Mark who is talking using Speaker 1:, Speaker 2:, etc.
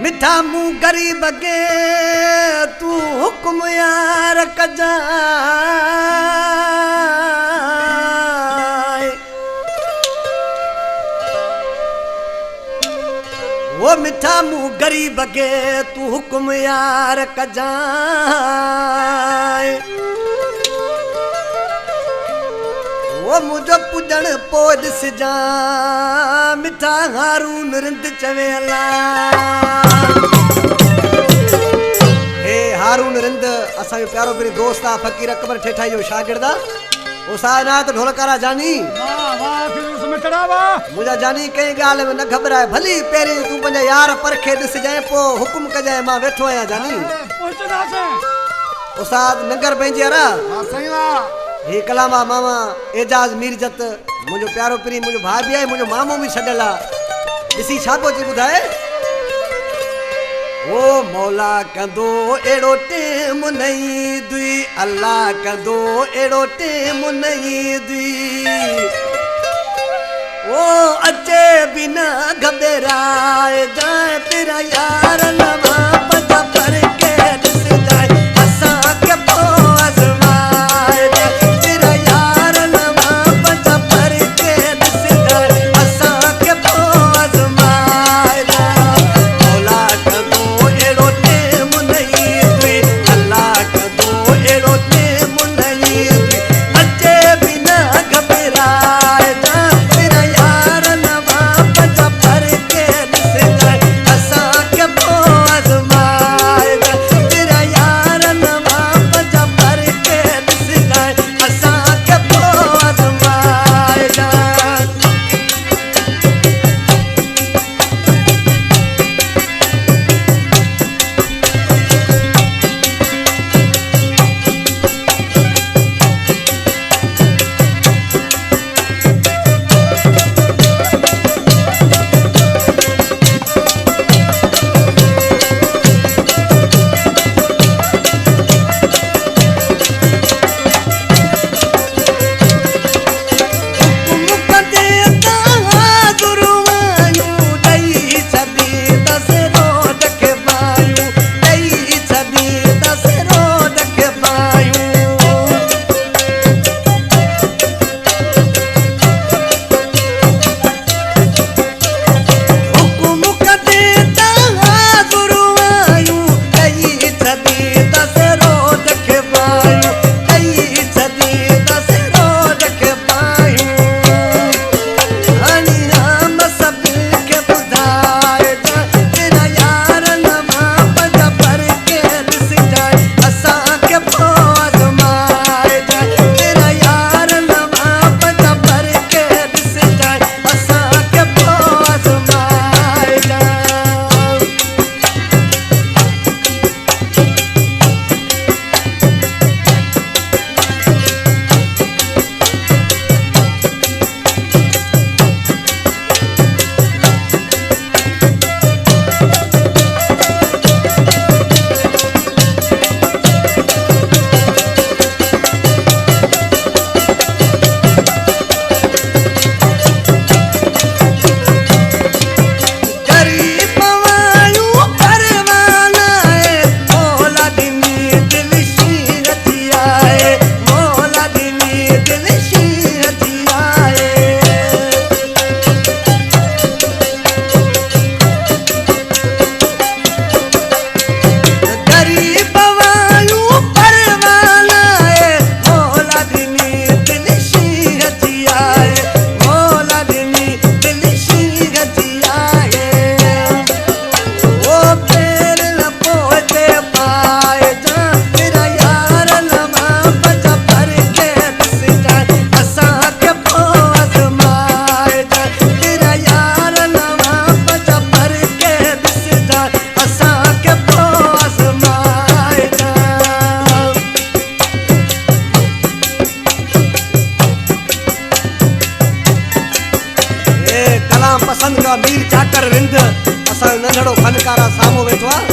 Speaker 1: मिठा मुँह गरीब के तू हुक्म यार कजाए वो मिठा मुँह गरीब के तू हुक्म यार कजाए वो मुझो पुजण पोइ ॾिसजा मिठा हारून रिंद चवेला हे हारून रिंद असांजो प्यारो पहिरीं दोस्त आहे फ़क़ीर अकबर ठेठाई जो शागिर्द आहे उस्ताद इनायत ढोलकारा जानी मुंहिंजा जानी कंहिं ॻाल्हि में न घबराए भली पहिरीं तूं पंहिंजा यार परखे ॾिसजांइ पोइ हुकुम कजांइ मां वेठो आहियां जानी उस्ताद नगर पंहिंजी रा हे कलामा मामा एजाज मीरजत मुझो प्यारो पीरी मुझो भाई भी है मुझो मामो भी छडल आ इसी छापो जी बुधाए ओ मौला कंदो एड़ो टेम नहीं दुई अल्लाह कंदो एड़ो टेम नहीं दुई ओ अचे बिना घबराए जाए तेरा यार नवा पता पर के दिस जाए असा के पोज पसंद का मीर चाकर रिंद असा नंढड़ो फनकारा सामो वेठो आ